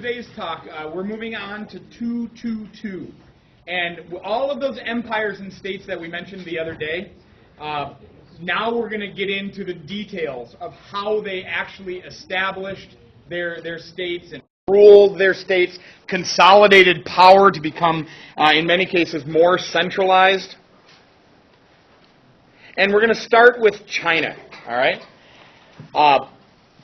today's talk, we're moving on to 222. And all of those empires and states that we mentioned the other day, now we're going to get into the details of how they actually established their states and ruled their states, consolidated power to become, in many cases, more centralized. And we're going to start with China, all right?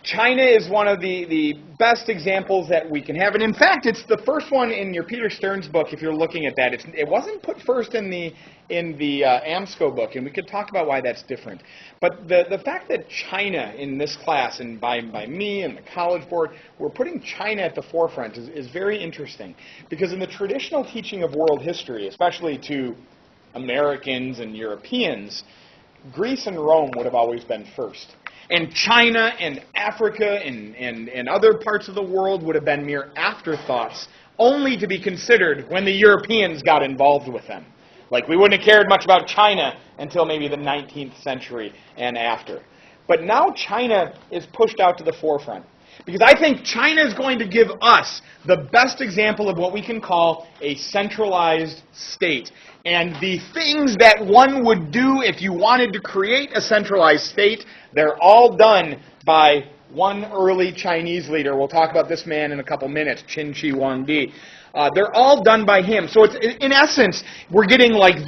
China is one of the best examples that we can have. And in fact, it's the first one in your Peter Stearns book, if you're looking at that. It wasn't put first in the AMSCO book, and we could talk about why that's different. But the fact that China in this class, and by me and the College Board, we're putting China at the forefront is very interesting. Because in the traditional teaching of world history, especially to Americans and Europeans, Greece and Rome would have always been first. And China and Africa and other parts of the world would have been mere afterthoughts, only to be considered when the Europeans got involved with them. Like, we wouldn't have cared much about China until maybe the 19th century and after. But now China is pushed out to the forefront. Because I think China is going to give us the best example of what we can call a centralized state. And the things that one would do if you wanted to create a centralized state, they're all done by one early Chinese leader. We'll talk about this man in a couple minutes, Qin Shi Huangdi. They're all done by him. So it's, in essence, we're getting like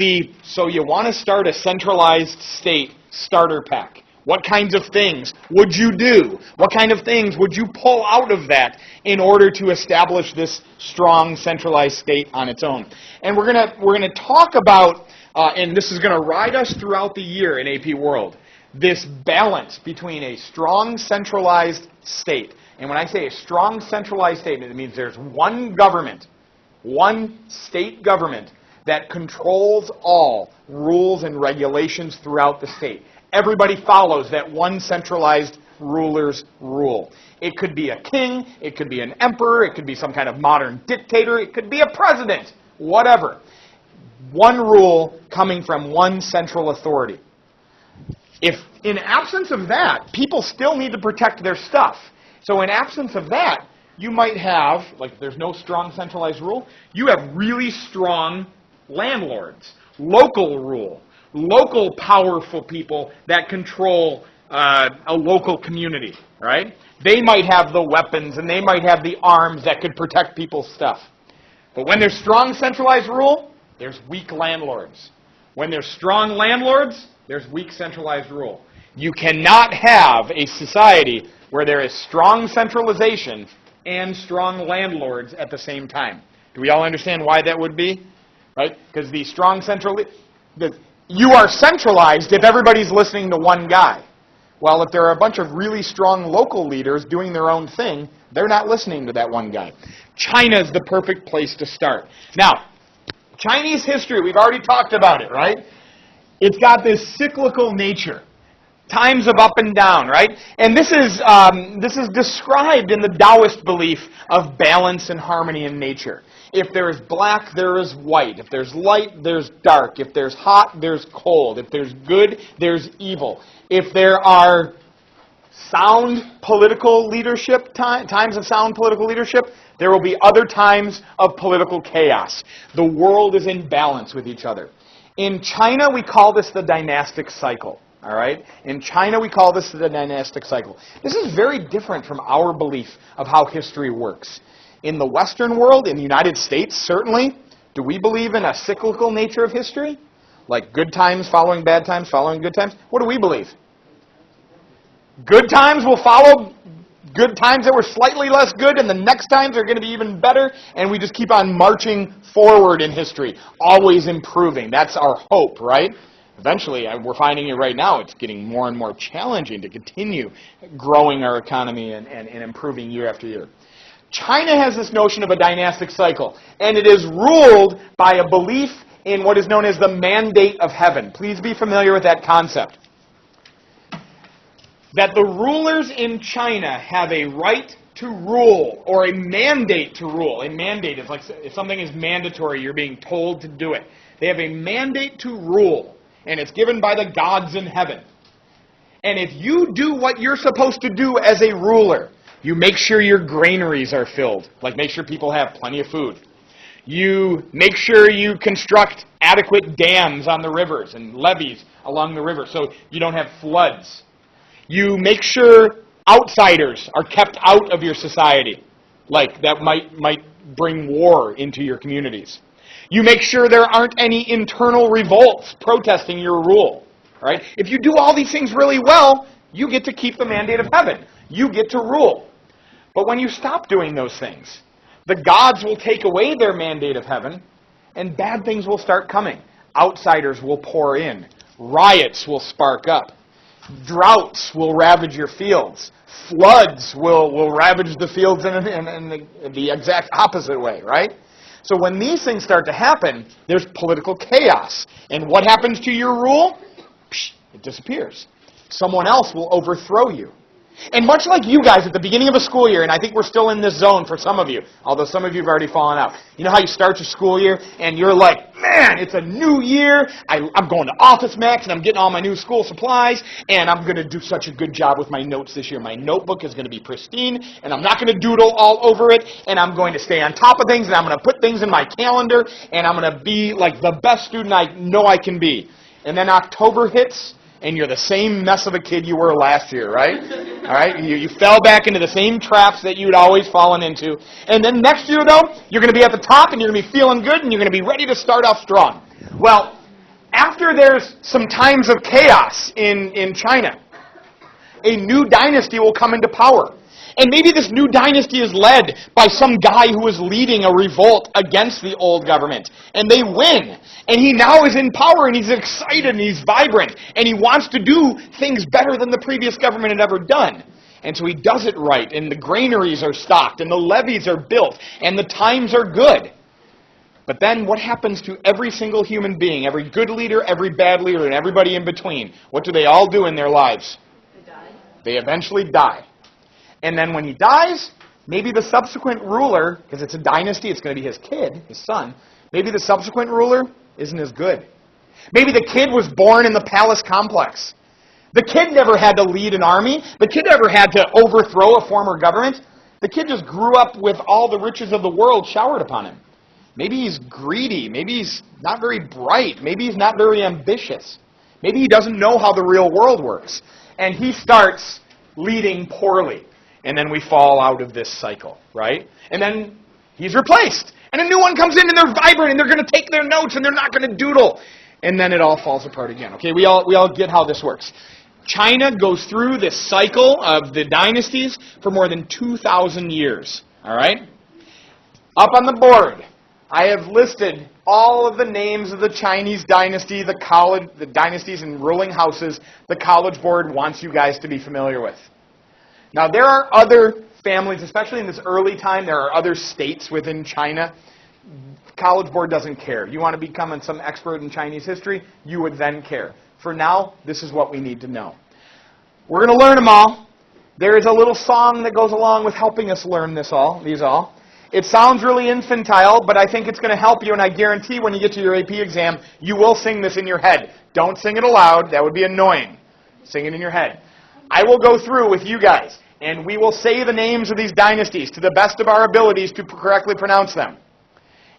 so you want to start a centralized state starter pack. What kinds of things would you do? What kind of things would you pull out of that in order to establish this strong centralized state on its own? And we're gonna talk about, and this is going to ride us throughout the year in AP World, this balance between a strong centralized state. And when I say a strong centralized state, it means there's one government, one state government that controls all rules and regulations throughout the state. Everybody follows that one centralized ruler's rule. It could be a king, it could be an emperor, it could be some kind of modern dictator, it could be a president, whatever. One rule coming from one central authority. If in absence of that, people still need to protect their stuff. So in absence of that, you might have, like, if there's no strong centralized rule, you have really strong landlords, local rule. Local powerful people that control a local community, right? They might have the weapons and they might have the arms that could protect people's stuff. But when there's strong centralized rule, there's weak landlords. When there's strong landlords, there's weak centralized rule. You cannot have a society where there is strong centralization and strong landlords at the same time. Do we all understand why that would be? Right? Because the strong you are centralized if everybody's listening to one guy. Well, if there are a bunch of really strong local leaders doing their own thing, they're not listening to that one guy. China's the perfect place to start. Now, Chinese history, we've already talked about it, right? It's got this cyclical nature. Times of up and down, right? And this is described in the Taoist belief of balance and harmony in nature. If there is black, there is white. If there's light, there's dark. If there's hot, there's cold. If there's good, there's evil. If there are sound political leadership, times of sound political leadership, there will be other times of political chaos. The world is in balance with each other. In China, we call this the Dynastic Cycle. All right? In China, we call this the Dynastic Cycle. This is very different from our belief of how history works. In the Western world, in the United States, certainly, do we believe in a cyclical nature of history? Like good times following bad times, following good times? What do we believe? Good times will follow good times that were slightly less good, and the next times are going to be even better, and we just keep on marching forward in history, always improving. That's our hope, right? Eventually, we're finding it right now, it's getting more and more challenging to continue growing our economy and improving year after year. China has this notion of a dynastic cycle, and it is ruled by a belief in what is known as the mandate of heaven. Please be familiar with that concept. That the rulers in China have a right to rule, or a mandate to rule. A mandate is like if something is mandatory, you're being told to do it. They have a mandate to rule, and it's given by the gods in heaven. And if you do what you're supposed to do as a ruler, You make sure your granaries are filled, like make sure people have plenty of food. You make sure you construct adequate dams on the rivers and levees along the river so you don't have floods. You make sure outsiders are kept out of your society, like that might bring war into your communities. You make sure there aren't any internal revolts protesting your rule. Right? If you do all these things really well, you get to keep the mandate of heaven. You get to rule. But when you stop doing those things, the gods will take away their mandate of heaven, and bad things will start coming. Outsiders will pour in. Riots will spark up. Droughts will ravage your fields. Floods will ravage the fields in the exact opposite way, right? So when these things start to happen, there's political chaos. And what happens to your rule? It disappears. Someone else will overthrow you. And much like you guys at the beginning of a school year, and I think we're still in this zone for some of you, although some of you have already fallen out. You know how you start your school year and you're like, man, it's a new year. I'm going to Office Max and I'm getting all my new school supplies and I'm going to do such a good job with my notes this year. My notebook is going to be pristine and I'm not going to doodle all over it and I'm going to stay on top of things and I'm going to put things in my calendar and I'm going to be like the best student I know I can be. And then October hits and you're the same mess of a kid you were last year, right? All right, you fell back into the same traps that you'd always fallen into. And then next year, though, you're going to be at the top and you're going to be feeling good and you're going to be ready to start off strong. Well, after there's some times of chaos in China, a new dynasty will come into power. And maybe this new dynasty is led by some guy who is leading a revolt against the old government. And they win. And he now is in power and he's excited and he's vibrant. And he wants to do things better than the previous government had ever done. And so he does it right. And the granaries are stocked and the levees are built and the times are good. But then what happens to every single human being, every good leader, every bad leader, and everybody in between? What do they all do in their lives? They die. They eventually die. And then when he dies, maybe the subsequent ruler, because it's a dynasty, it's going to be his kid, his son, maybe the subsequent ruler isn't as good. Maybe the kid was born in the palace complex. The kid never had to lead an army. The kid never had to overthrow a former government. The kid just grew up with all the riches of the world showered upon him. Maybe he's greedy. Maybe he's not very bright. Maybe he's not very ambitious. Maybe he doesn't know how the real world works. And he starts leading poorly. And then we fall out of this cycle, right? And then he's replaced. And a new one comes in and they're vibrant and they're going to take their notes and they're not going to doodle. And then it all falls apart again. Okay, we all get how this works. China goes through this cycle of the dynasties for more than 2,000 years, all right? Up on the board, I have listed all of the names of the Chinese dynasty, the dynasties and ruling houses the College Board wants you guys to be familiar with. Now, there are other families, especially in this early time, there are other states within China. College Board doesn't care. You want to become some expert in Chinese history, you would then care. For now, this is what we need to know. We're going to learn them all. There is a little song that goes along with helping us learn these all. It sounds really infantile, but I think it's going to help you, and I guarantee when you get to your AP exam, you will sing this in your head. Don't sing it aloud. That would be annoying. Sing it in your head. I will go through with you guys, and we will say the names of these dynasties to the best of our abilities to correctly pronounce them.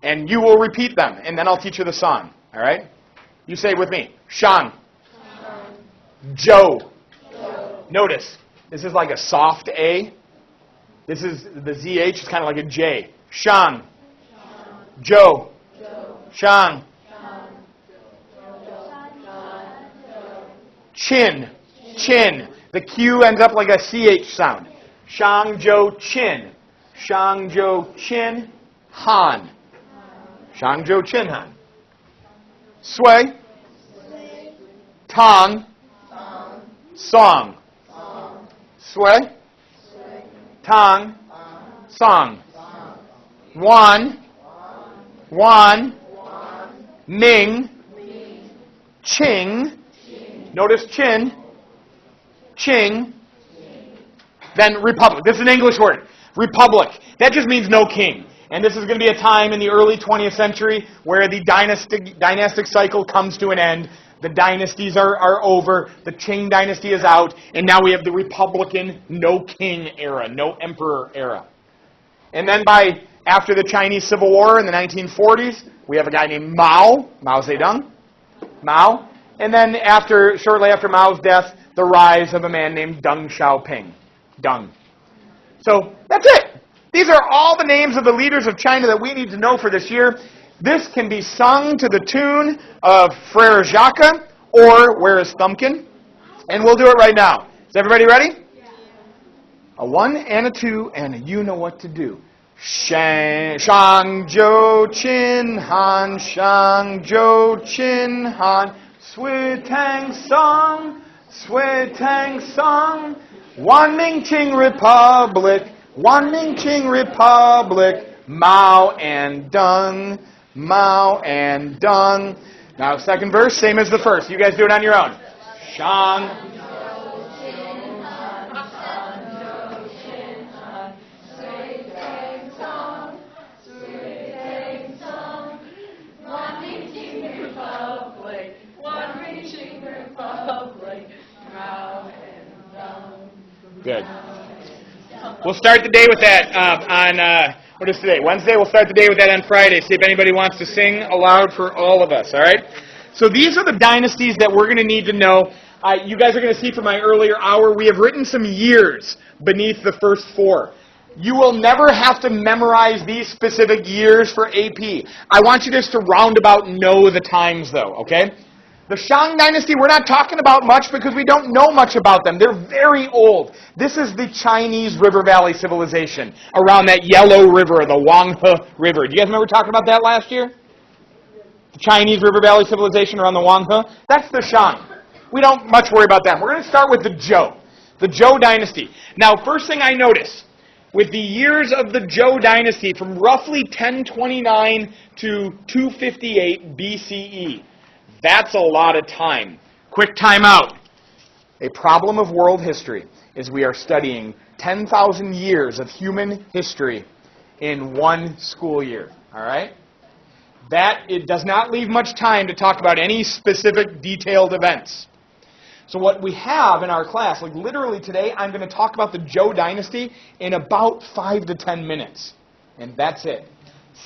And you will repeat them, and then I'll teach you the song. All right? You say it with me. Shang. Jo. Notice, this is like a soft A. This is the ZH, it's kind of like a J. Shang. Jo. Shang. Qin. Qin. The Q ends up like a CH sound. Shang, Jo, Qin. Shang, Jo, Qin, Han. Shang, Jo, Qin, Han. Sui. Tang. Song. Sui. Tang. Song. Wan. Ming. Qing. Notice Qin. Qing. Then Republic. This is an English word. Republic. That just means no king. And this is going to be a time in the early 20th century where the dynastic cycle comes to an end. The dynasties are over. The Qing Dynasty is out. And now we have the Republican, no king era, no emperor era. And then after the Chinese Civil War in the 1940s, we have a guy named Mao Zedong. Mao. And then shortly after Mao's death, the rise of a man named Deng Xiaoping. Deng. So that's it. These are all the names of the leaders of China that we need to know for this year. This can be sung to the tune of Frere Jacques or Where is Thumbkin? And we'll do it right now. Is everybody ready? Yeah. A 1 and a 2 and a you know what to do. Shang Zhou Qin Han, Shang Zhou Qin Han, Sui Tang Song, Wan Ming Qing Republic, Mao and Deng. Now, second verse, same as the first. You guys do it on your own. Shang. Good. We'll start the day with that what is today? Wednesday? We'll start the day with that on Friday. See if anybody wants to sing aloud for all of us, all right? So these are the dynasties that we're going to need to know. You guys are going to see from my earlier hour, we have written some years beneath the first 4. You will never have to memorize these specific years for AP. I want you just to roundabout know the times, though, okay? The Shang Dynasty, we're not talking about much because we don't know much about them. They're very old. This is the Chinese River Valley Civilization around that yellow river, the Huanghe River. Do you guys remember talking about that last year? The Chinese River Valley Civilization around the Huanghe? That's the Shang. We don't much worry about them. We're going to start with the Jo Dynasty. Now, first thing I notice, with the years of the Jo Dynasty from roughly 1029 to 258 BCE, that's a lot of time. Quick time out. A problem of world history is we are studying 10,000 years of human history in one school year. All right? It does not leave much time to talk about any specific detailed events. So what we have in our class, like literally today, I'm going to talk about the Jo Dynasty in about 5 to 10 minutes. And that's it.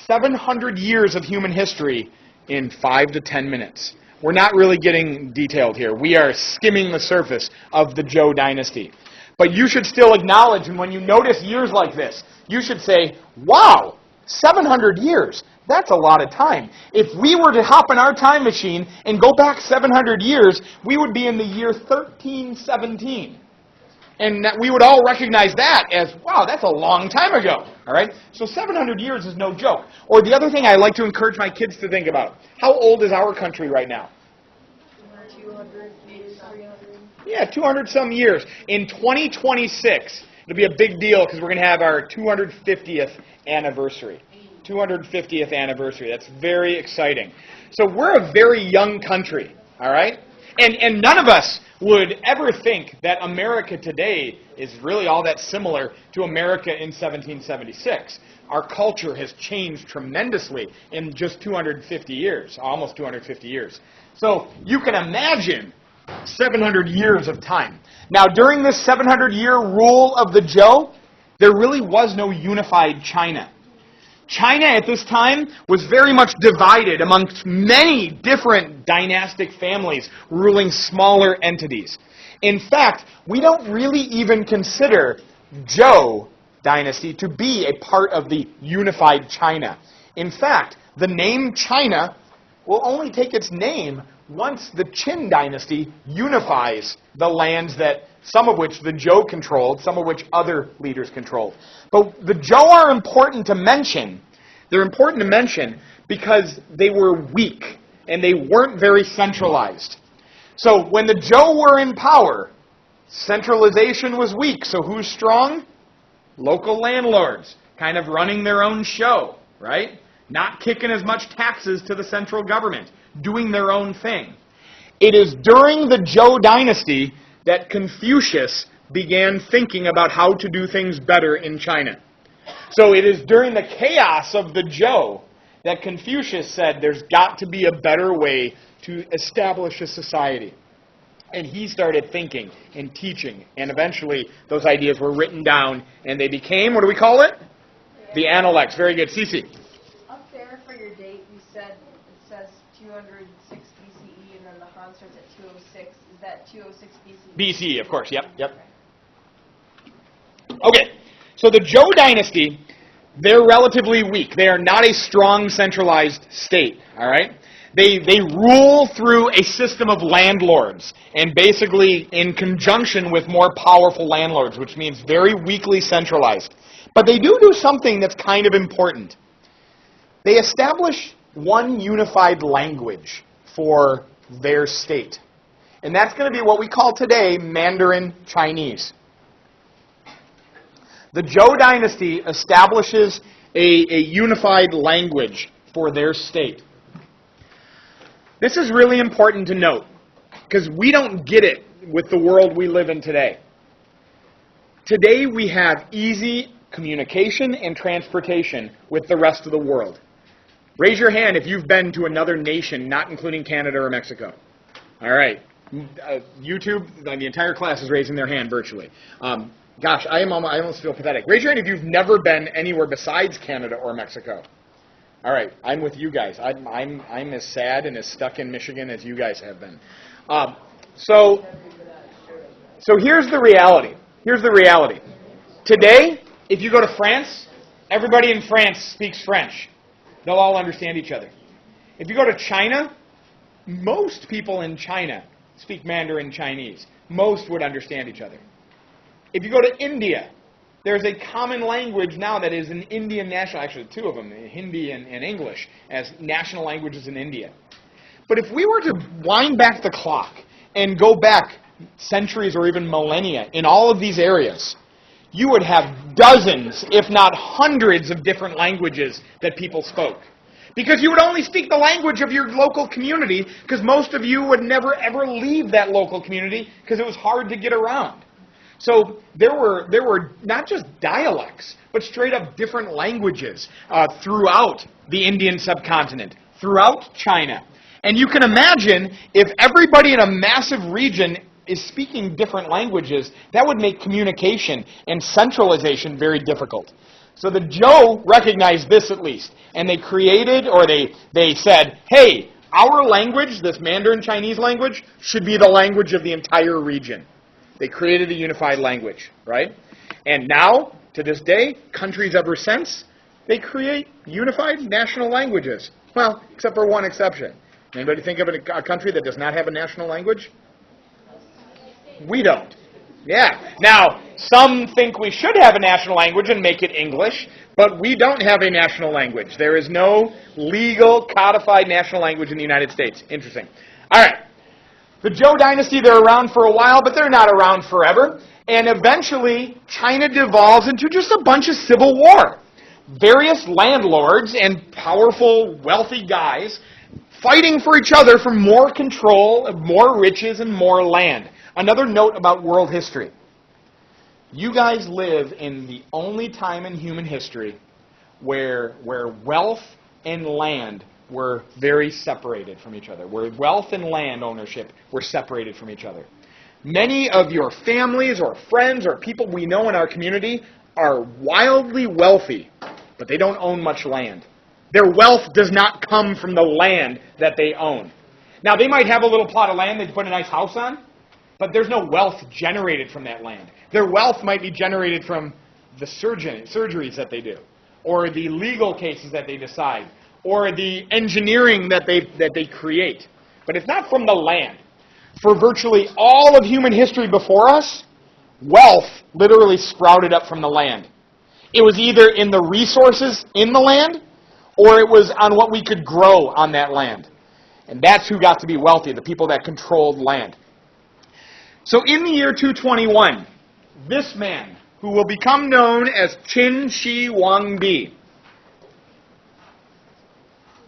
700 years of human history in 5 to 10 minutes. We're not really getting detailed here. We are skimming the surface of the Jo Dynasty. But you should still acknowledge, and when you notice years like this, you should say, wow, 700 years. That's a lot of time. If we were to hop in our time machine and go back 700 years, we would be in the year 1317. And that we would all recognize that as, wow, that's a long time ago. All right? So 700 years is no joke. Or the other thing I like to encourage my kids to think about, how old is our country right now? 200, 300. Yeah, 200 some years. In 2026, it'll be a big deal because we're going to have our 250th anniversary. 250th anniversary. That's very exciting. So we're a very young country, all right? And none of us would ever think that America today is really all that similar to America in 1776. Our culture has changed tremendously in just 250 years, almost 250 years. So you can imagine 700 years of time. Now, during this 700-year rule of the Jo, there really was no unified China. China at this time was very much divided amongst many different dynastic families ruling smaller entities. In fact, we don't really even consider Jo Dynasty to be a part of the unified China. In fact, the name China will only take its name once the Qin Dynasty unifies the lands that some of which the Jo controlled, some of which other leaders controlled. But the Jo are important to mention. They're important to mention because they were weak and they weren't very centralized. So when the Jo were in power, centralization was weak. So who's strong? Local landlords, kind of running their own show, right? Not kicking as much taxes to the central government, doing their own thing. It is during the Jo Dynasty that Confucius began thinking about how to do things better in China. So it is during the chaos of the Jo that Confucius said there's got to be a better way to establish a society. And he started thinking and teaching, and eventually those ideas were written down, and they became, what do we call it? The Analects. Very good. Cece. Up there for your date, you said it says 206 BCE, and then the Han starts at 206. Is that 206 BCE? BCE, of course. Yep. Okay. So the Jo Dynasty, they're relatively weak. They are not a strong centralized state. All right. They rule through a system of landlords, and basically in conjunction with more powerful landlords, which means very weakly centralized. But they do something that's kind of important. They establish one unified language for their state. And that's going to be what we call today Mandarin Chinese. The Jo Dynasty establishes a unified language for their state. This is really important to note, because we don't get it with the world we live in today. Today we have easy communication and transportation with the rest of the world. Raise your hand if you've been to another nation, not including Canada or Mexico. All right. YouTube, the entire class is raising their hand virtually. Gosh, I almost feel pathetic. Raise your hand if you've never been anywhere besides Canada or Mexico. All right, I'm with you guys. I'm as sad and as stuck in Michigan as you guys have been. So here's the reality. Today, if you go to France, everybody in France speaks French. They'll all understand each other. If you go to China, most people in China speak Mandarin Chinese. Most would understand each other. If you go to India, there's a common language now that is an Indian national, actually two of them, Hindi and English, as national languages in India. But if we were to wind back the clock and go back centuries or even millennia in all of these areas, you would have dozens, if not hundreds, of different languages that people spoke. Because you would only speak the language of your local community, because most of you would never ever leave that local community because it was hard to get around. So there were not just dialects, but straight up different languages throughout the Indian subcontinent, throughout China. And you can imagine if everybody in a massive region is speaking different languages, that would make communication and centralization very difficult. So the Zhou recognized this at least, and they created, or they said, hey, our language, this Mandarin Chinese language, should be the language of the entire region. They created a unified language, right? And now, to this day, countries ever since, they create unified national languages. Well, except for one exception. Anybody think of a country that does not have a national language? We don't. Yeah. Now, some think we should have a national language and make it English, but we don't have a national language. There is no legal, codified national language in the United States. Interesting. All right. The Zhou Dynasty, they're around for a while, but they're not around forever. And eventually, China devolves into just a bunch of civil war. Various landlords and powerful, wealthy guys fighting for each other for more control, more riches, and more land. Another note about world history. You guys live in the only time in human history where wealth and land were very separated from each other, where wealth and land ownership were separated from each other. Many of your families or friends or people we know in our community are wildly wealthy, but they don't own much land. Their wealth does not come from the land that they own. Now, they might have a little plot of land they put a nice house on, but there's no wealth generated from that land. Their wealth might be generated from the surgeries that they do, or the legal cases that they decide, or the engineering that they create. But it's not from the land. For virtually all of human history before us, wealth literally sprouted up from the land. It was either in the resources in the land, or it was on what we could grow on that land. And that's who got to be wealthy, the people that controlled land. So in the year 221, this man, who will become known as Qin Shi Huangdi,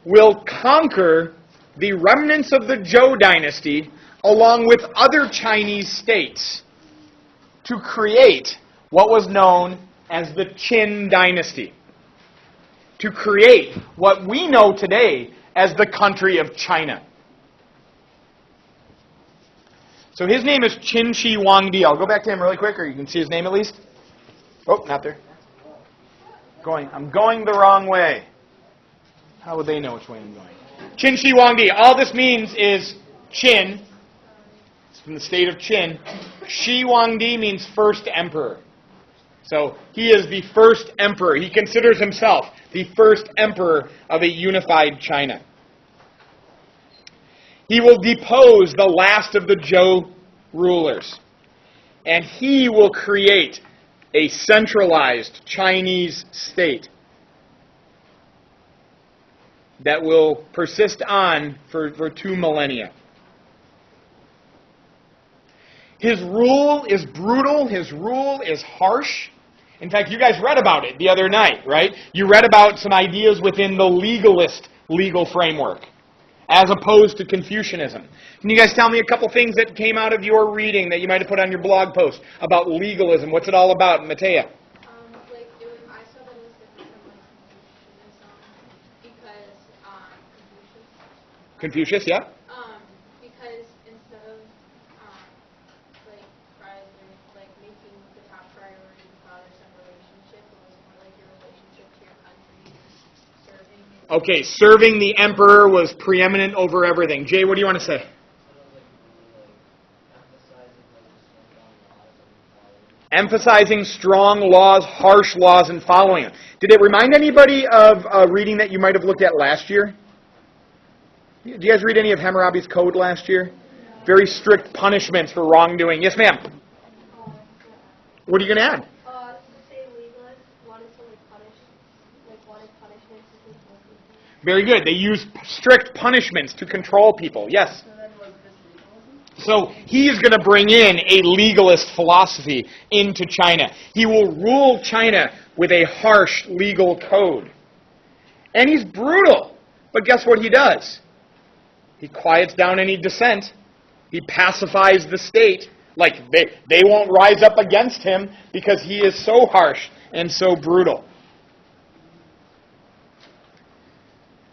will conquer the remnants of the Zhou Dynasty along with other Chinese states to create what was known as the Qin Dynasty. to create what we know today as the country of China. So his name is Qin Shi Huangdi. I'll go back to him really quick, or you can see his name at least. Oh, not there. I'm going the wrong way. How would they know which way I'm going? Qin Shi Huangdi. All this means is Qin. It's from the state of Qin. Shi Huangdi means first emperor. So he is the first emperor. He considers himself the first emperor of a unified China. He will depose the last of the Zhou rulers. And he will create a centralized Chinese state that will persist on for 2 millennia. His rule is brutal. His rule is harsh. In fact, you guys read about it the other night, right? You read about some ideas within the legalist legal framework, as opposed to Confucianism. Can you guys tell me a couple things that came out of your reading that you might have put on your blog post about legalism? What's it all about, Matea? I saw that it was different from Confucianism because Confucius, yeah? because instead of making the top priority the father-son relationship, it was more like your relationship to your country, serving. Okay, serving the emperor was preeminent over everything. Jay, what do you want to say? Emphasizing strong laws, harsh laws, and following them. Did it remind anybody of a reading that you might have looked at last year? Do you guys read any of Hammurabi's Code last year? Very strict punishments for wrongdoing. Yes, ma'am. What are you going to add? Say legalists wanted to wanted punishments to control people. Very good. They use strict punishments to control people. Yes. So then was this legalism? So he is going to bring in a legalist philosophy into China. He will rule China with a harsh legal code. And he's brutal. But guess what he does? He quiets down any dissent. He pacifies the state. Like, they won't rise up against him because he is so harsh and so brutal.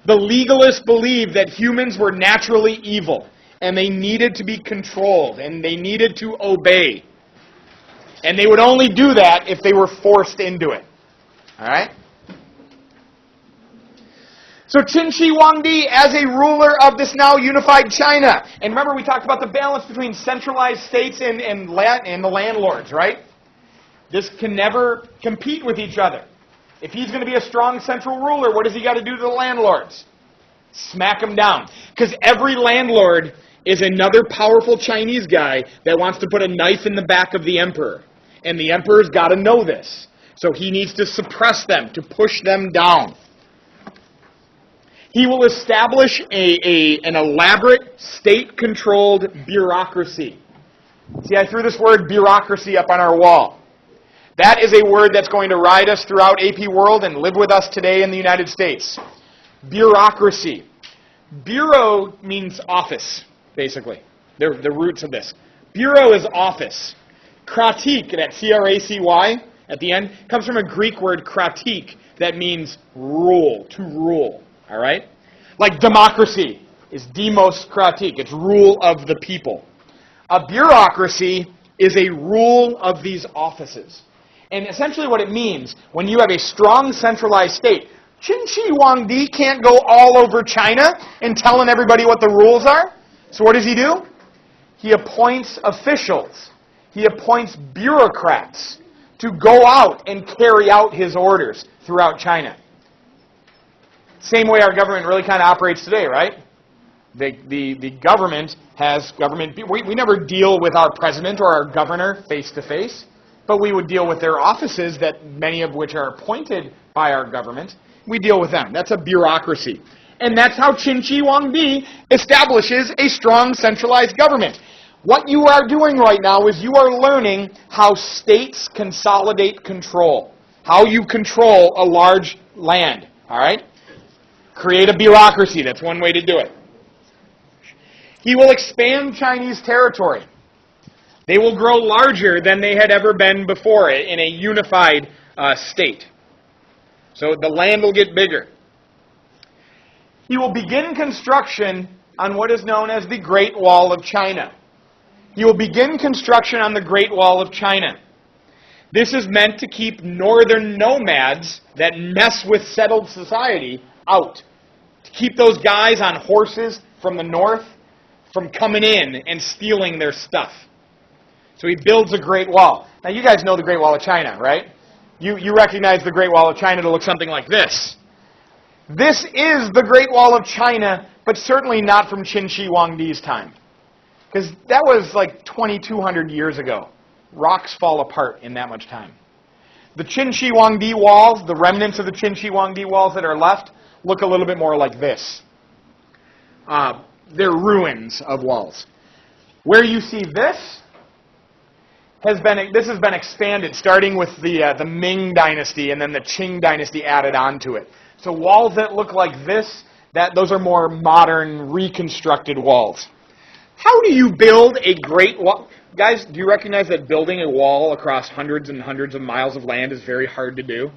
The legalists believed that humans were naturally evil, and they needed to be controlled, and they needed to obey. And they would only do that if they were forced into it. All right? So Qin Shi Huangdi as a ruler of this now unified China. And remember, we talked about the balance between centralized states and the landlords, right? This can never compete with each other. If he's going to be a strong central ruler, what does he got to do to the landlords? Smack them down. Because every landlord is another powerful Chinese guy that wants to put a knife in the back of the emperor. And the emperor's got to know this. So he needs to suppress them, to push them down. He will establish an elaborate state-controlled bureaucracy. See, I threw this word bureaucracy up on our wall. That is a word that's going to ride us throughout AP World and live with us today in the United States. Bureaucracy. Bureau means office, basically. They're the roots of this. Bureau is office. Kratik, that C-R-A-C-Y, at the end, comes from a Greek word, kratik, that means rule, to rule. All right? Like democracy is demos kratik. It's rule of the people. A bureaucracy is a rule of these offices. And essentially what it means, when you have a strong centralized state, Qin Shi Huangdi can't go all over China and telling everybody what the rules are. So what does he do? He appoints officials. He appoints bureaucrats to go out and carry out his orders throughout China. Same way our government really kind of operates today, right? The government has government. We never deal with our president or our governor face to face, but we would deal with their offices, that many of which are appointed by our government. We deal with them. That's a bureaucracy. And that's how Qin Shi Huangdi establishes a strong centralized government. What you are doing right now is you are learning how states consolidate control. How you control a large land. All right? Create a bureaucracy. That's one way to do it. He will expand Chinese territory. They will grow larger than they had ever been before in a unified state. So the land will get bigger. He will begin construction on what is known as the Great Wall of China. He will begin construction on the Great Wall of China. This is meant to keep northern nomads that mess with settled society out. To keep those guys on horses from the north from coming in and stealing their stuff. So he builds a Great Wall. Now you guys know the Great Wall of China, right? You recognize the Great Wall of China to look something like this. This is the Great Wall of China, but certainly not from Qin Shi Huangdi's time. Because that was like 2,200 years ago. Rocks fall apart in that much time. The Qin Shi Huangdi walls, the remnants of the Qin Shi Huangdi walls that are left, look a little bit more like this. They're ruins of walls. Where you see this has been expanded, starting with the Ming Dynasty and then the Qing Dynasty added onto it. So walls that look like this, those are more modern, reconstructed walls. How do you build a great wall? Guys, do you recognize that building a wall across hundreds and hundreds of miles of land is very hard to do?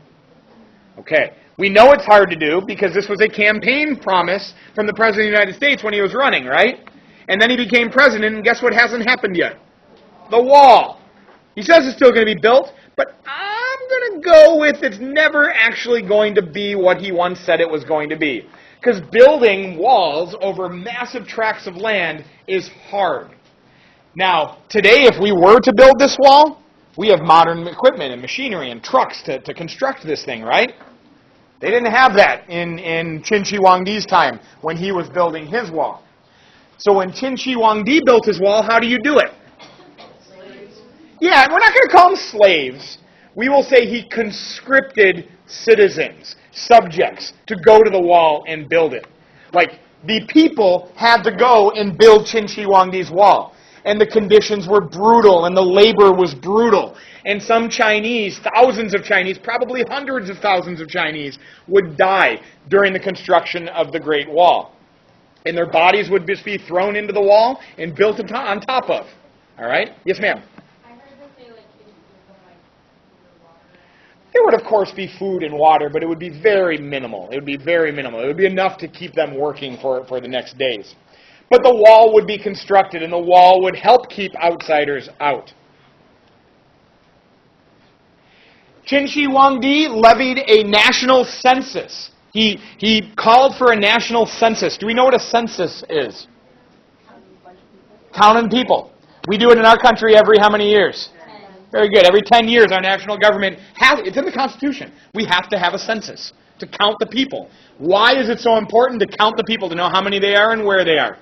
Okay. We know it's hard to do because this was a campaign promise from the President of the United States when he was running, right? And then he became president, and guess what hasn't happened yet? The wall. He says it's still going to be built, but I'm going to go with it's never actually going to be what he once said it was going to be. Because building walls over massive tracts of land is hard. Now, today, if we were to build this wall, we have modern equipment and machinery and trucks to construct this thing, right? They didn't have that in Qin Shi Huangdi's time when he was building his wall. So when Qin Shi Huangdi built his wall, how do you do it? Slaves. Yeah, we're not going to call them slaves. We will say he conscripted citizens, subjects, to go to the wall and build it. Like, the people had to go and build Qin Shi Huangdi's wall. And the conditions were brutal, and the labor was brutal. And some Chinese, thousands of Chinese, probably hundreds of thousands of Chinese, would die during the construction of the Great Wall. And their bodies would just be thrown into the wall and built on top of. All right? Yes, ma'am? I heard they say, like, kids give them, like, food or water. There would, of course, be food and water, but it would be very minimal. It would be very minimal. It would be enough to keep them working for the next days. But the wall would be constructed, and the wall would help keep outsiders out. Qin Shi Huangdi levied a national census. He called for a national census. Do we know what a census is? Counting people. We do it in our country every how many years? 10. Very good. Every 10 years, our national government has, it's in the Constitution. We have to have a census to count the people. Why is it so important to count the people, to know how many they are and where they are?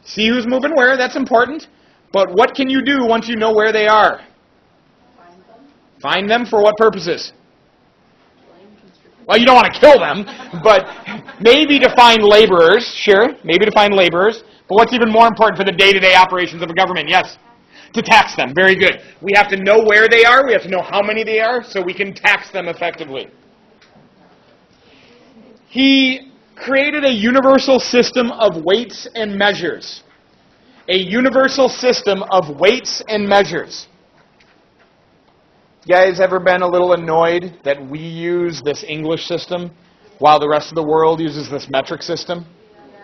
See who's moving where, that's important. But what can you do once you know where they are? Find them. Find them for what purposes? Well, you don't want to kill them, but maybe to find laborers, sure, maybe to find laborers. But what's even more important for the day-to-day operations of a government? Yes, to tax them. Very good. We have to know where they are, we have to know how many they are, so we can tax them effectively. He created a universal system of weights and measures. A universal system of weights and measures. You guys ever been a little annoyed that we use this English system while the rest of the world uses this metric system?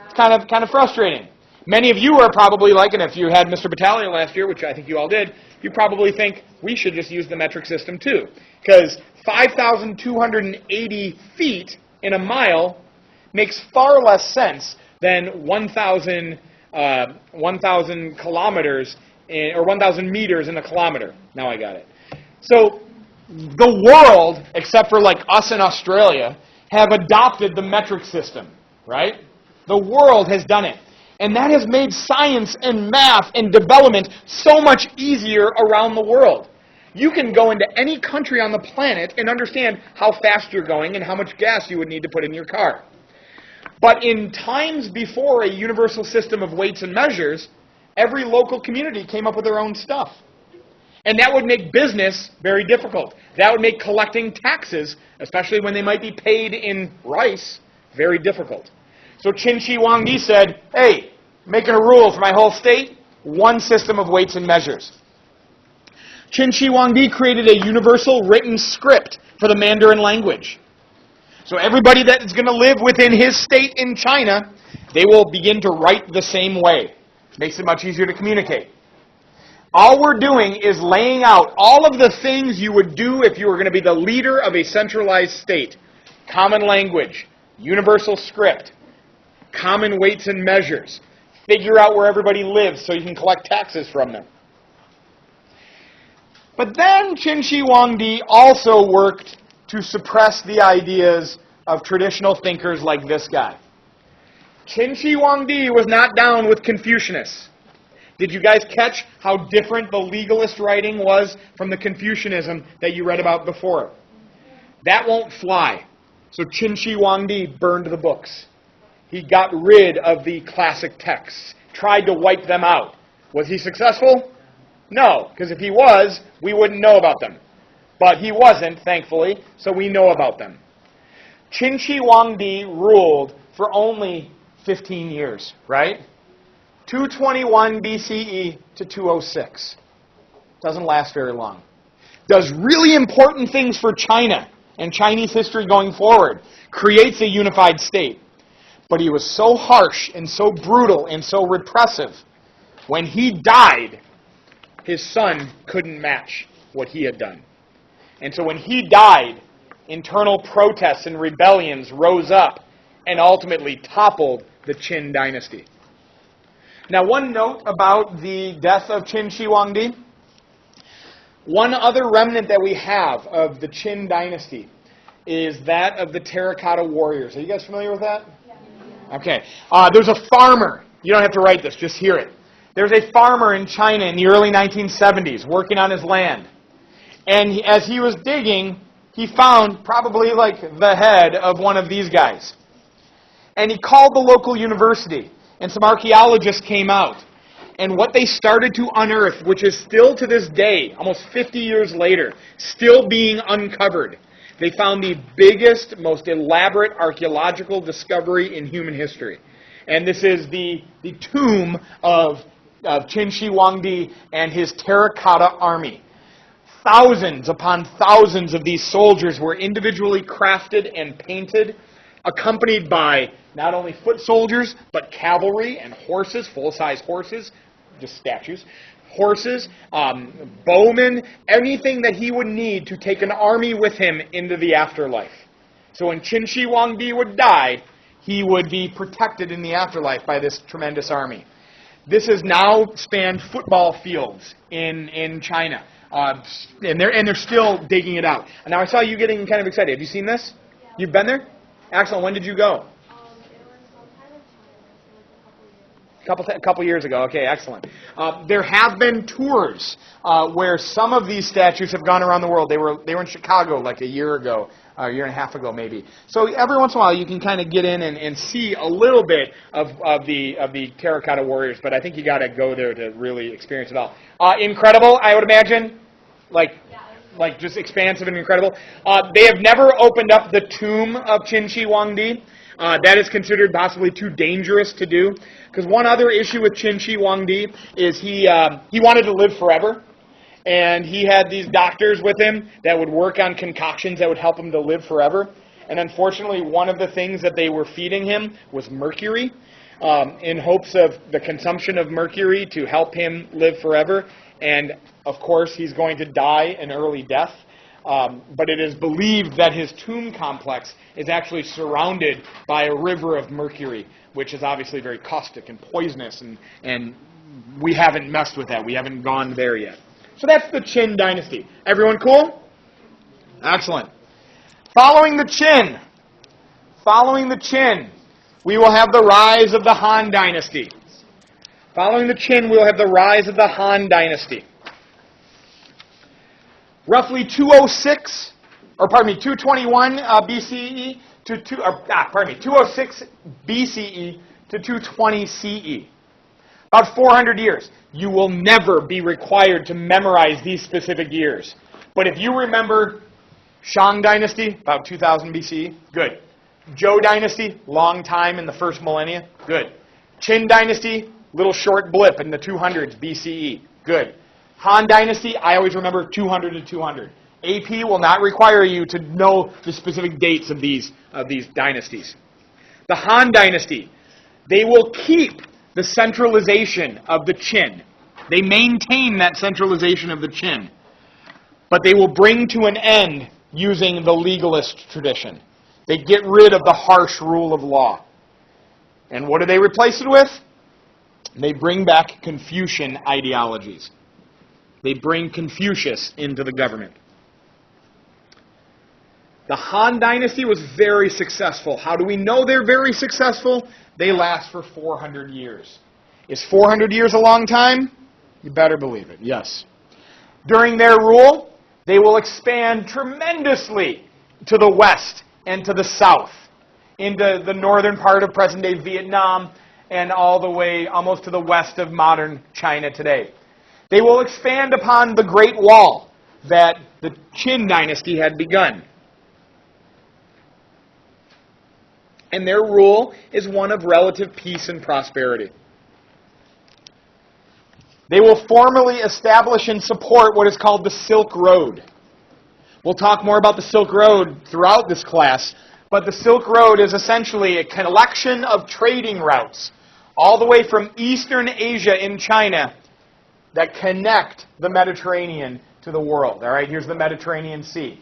It's kind of frustrating. Many of you are probably like, and if you had Mr. Battaglia last year, which I think you all did, you probably think we should just use the metric system too. Because 5,280 feet in a mile makes far less sense than 1,000 kilometers or 1,000 meters in a kilometer. Now I got it. So the world, except for like us in Australia, have adopted the metric system, right? The world has done it. And that has made science and math and development so much easier around the world. You can go into any country on the planet and understand how fast you're going and how much gas you would need to put in your car. But in times before a universal system of weights and measures, every local community came up with their own stuff. And that would make business very difficult. That would make collecting taxes, especially when they might be paid in rice, very difficult. So Qin Shi Huangdi said, hey, making a rule for my whole state, one system of weights and measures. Qin Shi Huangdi created a universal written script for the Mandarin language. So everybody that is going to live within his state in China, they will begin to write the same way. Makes it much easier to communicate. All we're doing is laying out all of the things you would do if you were going to be the leader of a centralized state. Common language, universal script, common weights and measures. Figure out where everybody lives so you can collect taxes from them. But then Qin Shi Huangdi also worked to suppress the ideas of traditional thinkers like this guy. Qin Shi Huangdi was not down with Confucianists. Did you guys catch how different the legalist writing was from the Confucianism that you read about before? That won't fly. So Qin Shi Huangdi burned the books. He got rid of the classic texts, tried to wipe them out. Was he successful? No, because if he was, we wouldn't know about them. But he wasn't, thankfully, so we know about them. Qin Shi Huangdi ruled for only 15 years, right? 221 BCE to 206. Doesn't last very long. Does really important things for China and Chinese history going forward. Creates a unified state. But he was so harsh and so brutal and so repressive. When he died, his son couldn't match what he had done. And so when he died, internal protests and rebellions rose up and ultimately toppled the Qin Dynasty. Now, one note about the death of Qin Shi Huangdi. One other remnant that we have of the Qin Dynasty is that of the Terracotta Warriors. Are you guys familiar with that? Yeah. Okay. There's a farmer. You don't have to write this, just hear it. There's a farmer in China in the early 1970s working on his land. And as he was digging, he found probably like the head of one of these guys. And he called the local university. And some archaeologists came out. And what they started to unearth, which is still to this day, almost 50 years later, still being uncovered, they found the biggest, most elaborate archaeological discovery in human history. And this is the tomb of Qin Shi Huangdi and his terracotta army. Thousands upon thousands of these soldiers were individually crafted and painted, accompanied by not only foot soldiers, but cavalry and horses, full-size horses, just statues, horses, bowmen, anything that he would need to take an army with him into the afterlife. So when Qin Shi Huangdi would die, he would be protected in the afterlife by this tremendous army. This has now spanned football fields in China, and they're still digging it out. And now I saw you getting kind of excited. Have you seen this? Yeah. You've been there? Excellent. When did you go? It was Untitled Chapter, so like a couple years. A couple years ago. Okay, excellent. There have been tours where some of these statues have gone around the world. They were in Chicago like a year ago, a year and a half ago maybe. So every once in a while you can kind of get in and see a little bit of the Terracotta Warriors, but I think you got to go there to really experience it all. Incredible, I would imagine. Like just expansive and incredible. They have never opened up the tomb of Qin Shi Huangdi. That is considered possibly too dangerous to do. Because one other issue with Qin Shi Huangdi is he wanted to live forever. And he had these doctors with him that would work on concoctions that would help him to live forever. And unfortunately, one of the things that they were feeding him was mercury, in hopes of the consumption of mercury to help him live forever. And, of course, he's going to die an early death. But it is believed that his tomb complex is actually surrounded by a river of mercury, which is obviously very caustic and poisonous, and we haven't messed with that. We haven't gone there yet. So that's the Qin Dynasty. Everyone cool? Excellent. Following the Qin, we will have the rise of the Han Dynasty. Following the Qin, we will have the rise of the Han Dynasty. Roughly 221 BCE to 206 BCE to 220 CE. About 400 years. You will never be required to memorize these specific years. But if you remember Shang Dynasty, about 2000 BCE, good. Jo Dynasty, long time in the first millennia, good. Qin Dynasty, little short blip in the 200s BCE, good. Han Dynasty, I always remember 200 to 200. AP will not require you to know the specific dates of these dynasties. The Han Dynasty, they will keep the centralization of the Qin. They maintain that centralization of the Qin. But they will bring to an end using the legalist tradition. They get rid of the harsh rule of law. And what do they replace it with? They bring back Confucian ideologies. They bring Confucius into the government. The Han Dynasty was very successful. How do we know they're very successful? They last for 400 years. Is 400 years a long time? You better believe it, yes. During their rule, they will expand tremendously to the west and to the south, into the northern part of present-day Vietnam and all the way almost to the west of modern China today. They will expand upon the Great Wall that the Qin Dynasty had begun. And their rule is one of relative peace and prosperity. They will formally establish and support what is called the Silk Road. We'll talk more about the Silk Road throughout this class, but the Silk Road is essentially a collection of trading routes all the way from Eastern Asia in China that connect the Mediterranean to the world. All right, here's the Mediterranean Sea.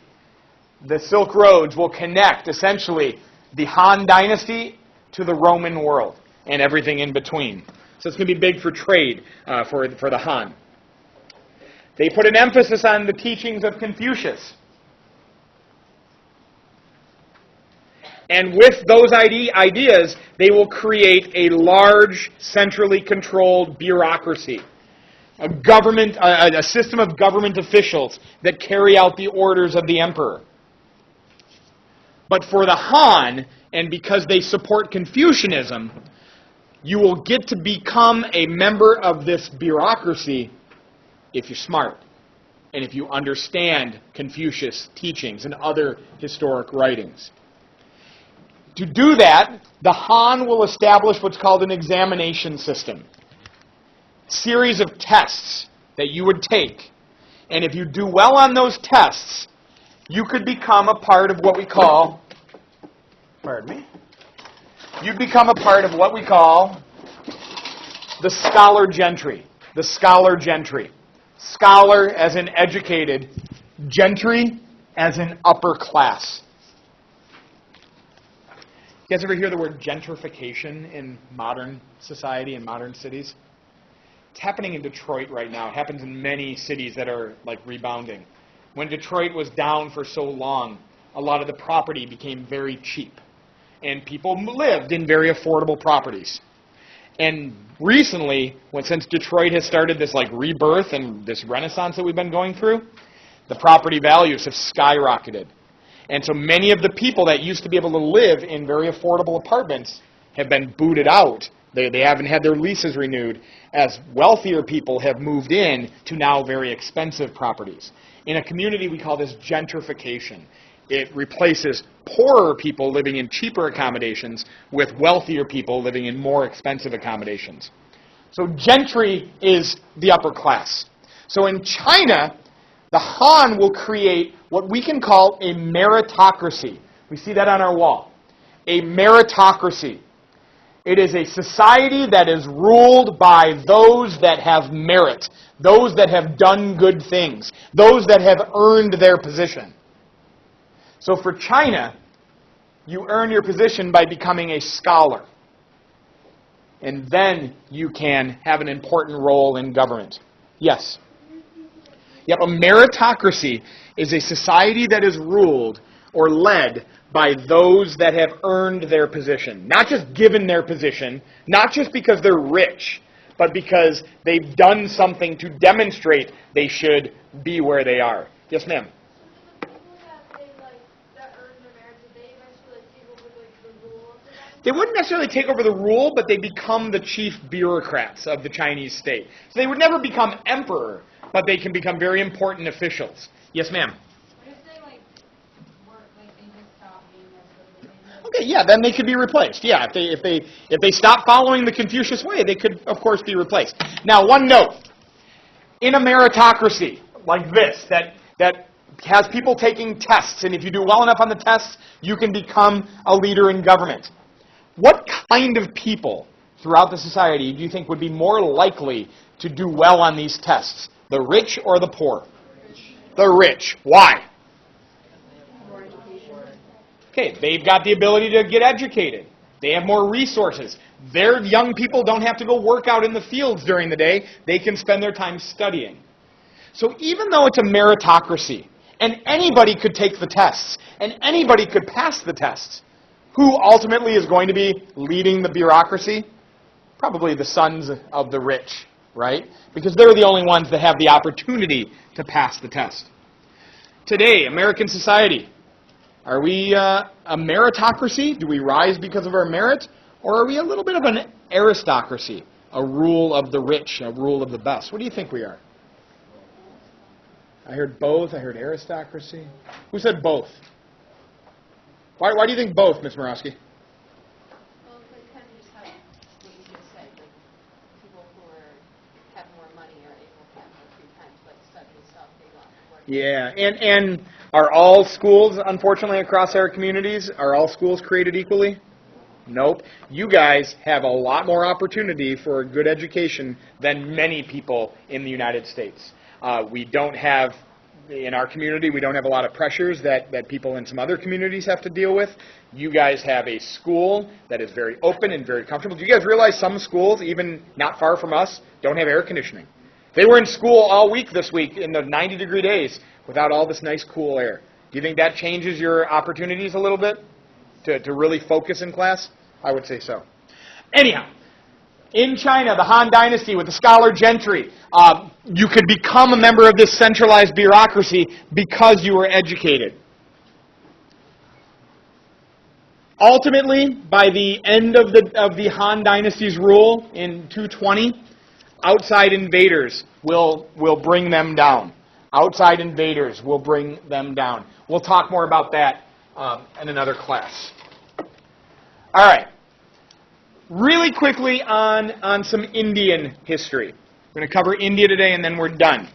The Silk Roads will connect essentially the Han Dynasty to the Roman world and everything in between. So it's going to be big for trade for the Han. They put an emphasis on the teachings of Confucius. And with those ideas, they will create a large, centrally controlled bureaucracy. A system of government officials that carry out the orders of the emperor. But for the Han, and because they support Confucianism, you will get to become a member of this bureaucracy if you're smart and if you understand Confucius' teachings and other historic writings. To do that, the Han will establish what's called an examination system. Series of tests that you would take. And if you do well on those tests, you could become a part of what we call, you'd become a part of what we call the scholar gentry. The scholar gentry. Scholar as in educated, gentry as in upper class. You guys ever hear the word gentrification in modern society, in modern cities? It's happening in Detroit right now. It happens in many cities that are like rebounding. When Detroit was down for so long, a lot of the property became very cheap. And people lived in very affordable properties. And recently, since Detroit has started this like rebirth and this renaissance that we've been going through, the property values have skyrocketed. And so many of the people that used to be able to live in very affordable apartments have been booted out. They haven't had their leases renewed, as wealthier people have moved in to now very expensive properties. In a community, we call this gentrification. It replaces poorer people living in cheaper accommodations with wealthier people living in more expensive accommodations. So gentry is the upper class. So in China, the Han will create what we can call a meritocracy. We see that on our wall. A meritocracy. It is a society that is ruled by those that have merit, those that have done good things, those that have earned their position. So for China, you earn your position by becoming a scholar. And then you can have an important role in government. Yes? Yep, a meritocracy is a society that is ruled or led by those that have earned their position. Not just given their position, not just because they're rich, but because they've done something to demonstrate they should be where they are. Yes, ma'am? They wouldn't necessarily take over the rule, but they become the chief bureaucrats of the Chinese state. So they would never become emperor, but they can become very important officials. Yes, ma'am? Okay, yeah, then they could be replaced. Yeah, if they stop following the Confucius way, they could, of course, be replaced. Now, one note. in a meritocracy like this, that has people taking tests, and if you do well enough on the tests, you can become a leader in government. What kind of people throughout the society do you think would be more likely to do well on these tests? The rich or the poor? The rich. Why? More education. Okay, they've got the ability to get educated. They have more resources. Their young people don't have to go work out in the fields during the day. They can spend their time studying. So even though it's a meritocracy, and anybody could take the tests, and anybody could pass the tests, who ultimately is going to be leading the bureaucracy? Probably the sons of the rich, right? Because they're the only ones that have the opportunity to pass the test. Today, American society, are we a meritocracy? Do we rise because of our merit? Or are we a little bit of an aristocracy? A rule of the rich, a rule of the best? What do you think we are? I heard both. I heard aristocracy. Who said both? Why do you think both, Ms. Morawski? Well, it kind of just have what you just said. Like people who have more money are able to have more free time to like study stuff they want to work. Yeah, and are all schools, unfortunately, across our communities, are all schools created equally? Nope. You guys have a lot more opportunity for a good education than many people in the United States. We don't have, in our community, we don't have a lot of pressures that people in some other communities have to deal with. You guys have a school that is very open and very comfortable. Do you guys realize some schools, even not far from us, don't have air conditioning? They were in school all week this week in the 90-degree days without all this nice cool air. Do you think that changes your opportunities a little bit to really focus in class? I would say so. Anyhow, in China, the Han Dynasty with the scholar gentry, you could become a member of this centralized bureaucracy because you were educated. Ultimately, by the end of the Han Dynasty's rule in 220, outside invaders will bring them down. Outside invaders will bring them down. We'll talk more about that in another class. All right. Really quickly on some Indian history. We're going to cover India today and then we're done.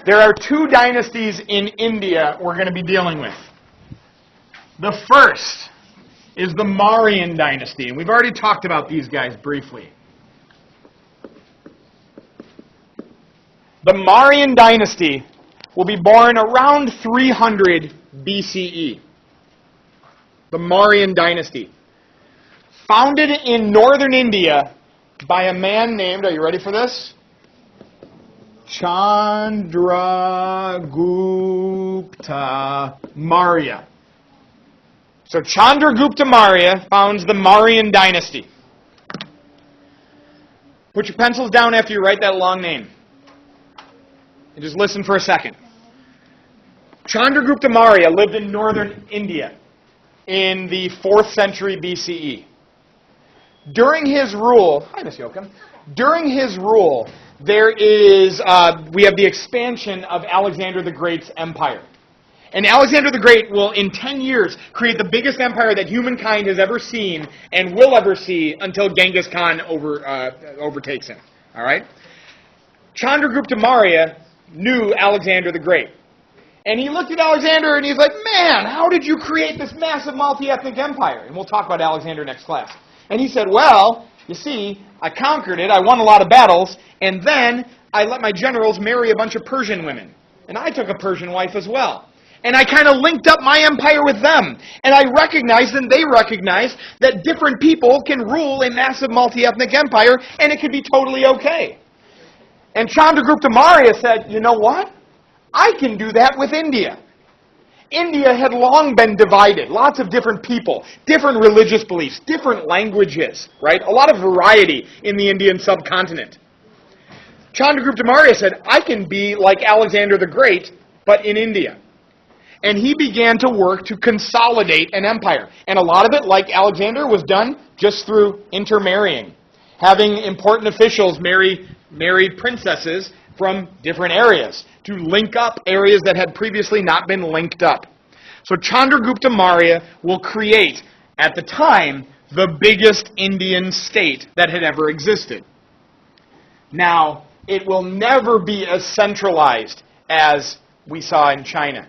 There are two dynasties in India we're going to be dealing with. The first is the Mauryan Dynasty, and we've already talked about these guys briefly. The Mauryan Dynasty will be born around 300 BCE. The Mauryan Dynasty. Founded in northern India by a man named, are you ready for this? Chandragupta Maurya. So Chandragupta Maurya founds the Mauryan Dynasty. Put your pencils down after you write that long name. And just listen for a second. Chandragupta Maurya lived in northern India in the 4th century BCE. During his rule, hi Miss Yoakum. During his rule, we have the expansion of Alexander the Great's empire. And Alexander the Great will, in 10 years, create the biggest empire that humankind has ever seen and will ever see until Genghis Khan overtakes him. All right? Chandragupta Maurya knew Alexander the Great. And he looked at Alexander and he's like, man, how did you create this massive multi-ethnic empire? And we'll talk about Alexander next class. And he said, well, you see, I conquered it, I won a lot of battles, and then I let my generals marry a bunch of Persian women. And I took a Persian wife as well. And I kind of linked up my empire with them. And I recognized, and they recognized, that different people can rule a massive multi-ethnic empire, and it could be totally okay. And Chandragupta Maurya said, you know what? I can do that with India. India had long been divided. Lots of different people, different religious beliefs, different languages, right? A lot of variety in the Indian subcontinent. Chandragupta Maurya said, I can be like Alexander the Great, but in India. And he began to work to consolidate an empire. And a lot of it, like Alexander, was done just through intermarrying. Having important officials marry princesses from different areas to link up areas that had previously not been linked up. So Chandragupta Maurya will create, at the time, the biggest Indian state that had ever existed. Now, it will never be as centralized as we saw in China.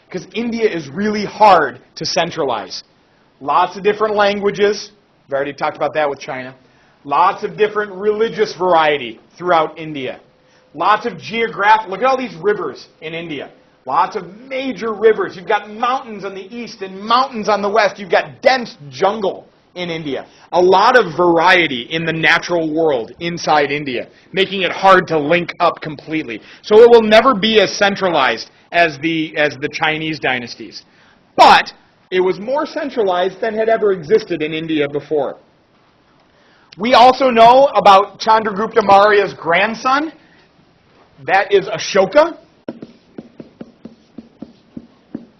Because India is really hard to centralize. Lots of different languages. We've already talked about that with China. Lots of different religious variety throughout India. Lots of geographic. Look at all these rivers in India. Lots of major rivers. You've got mountains on the east and mountains on the west. You've got dense jungle in India. A lot of variety in the natural world inside India, making it hard to link up completely. So it will never be as centralized as the Chinese dynasties. But it was more centralized than had ever existed in India before. We also know about Chandragupta Maurya's grandson. That is Ashoka.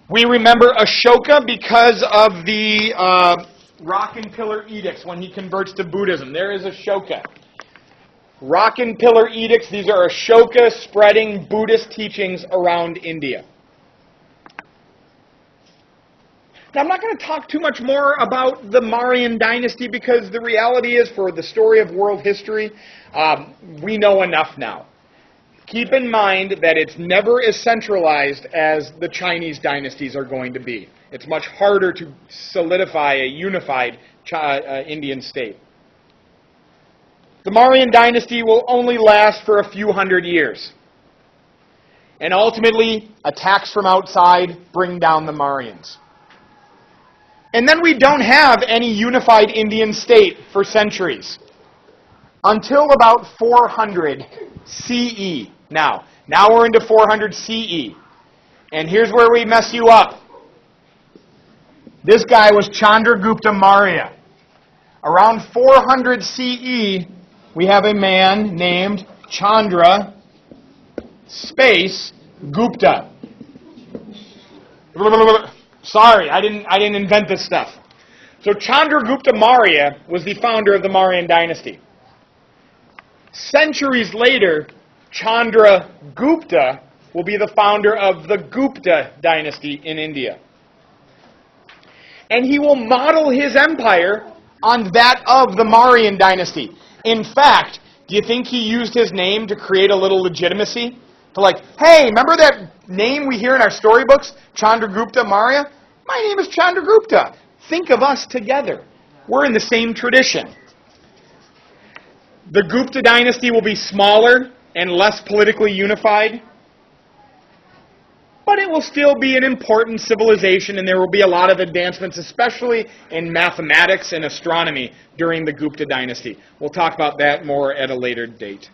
We remember Ashoka because of the Rock and Pillar Edicts when he converts to Buddhism. There is Ashoka. Rock and Pillar Edicts, these are Ashoka spreading Buddhist teachings around India. Now, I'm not going to talk too much more about the Mauryan Dynasty because the reality is, for the story of world history, we know enough now. Keep in mind that it's never as centralized as the Chinese dynasties are going to be. It's much harder to solidify a unified Indian state. The Mauryan Dynasty will only last for a few hundred years. And ultimately, attacks from outside bring down the Mauryans. And then we don't have any unified Indian state for centuries. Until about 400 CE. Now we're into 400 CE. And here's where we mess you up. This guy was Chandragupta Maurya. Around 400 CE, we have a man named Chandra space Gupta. Sorry, I didn't invent this stuff. So Chandragupta Maurya was the founder of the Mauryan Dynasty. Centuries later, Chandragupta will be the founder of the Gupta Dynasty in India. And he will model his empire on that of the Mauryan Dynasty. In fact, do you think he used his name to create a little legitimacy? To like, hey, remember that name we hear in our storybooks, Chandragupta Maurya? My name is Chandragupta. Think of us together. We're in the same tradition. The Gupta Dynasty will be smaller and less politically unified, but it will still be an important civilization, and there will be a lot of advancements, especially in mathematics and astronomy during the Gupta Dynasty. We'll talk about that more at a later date.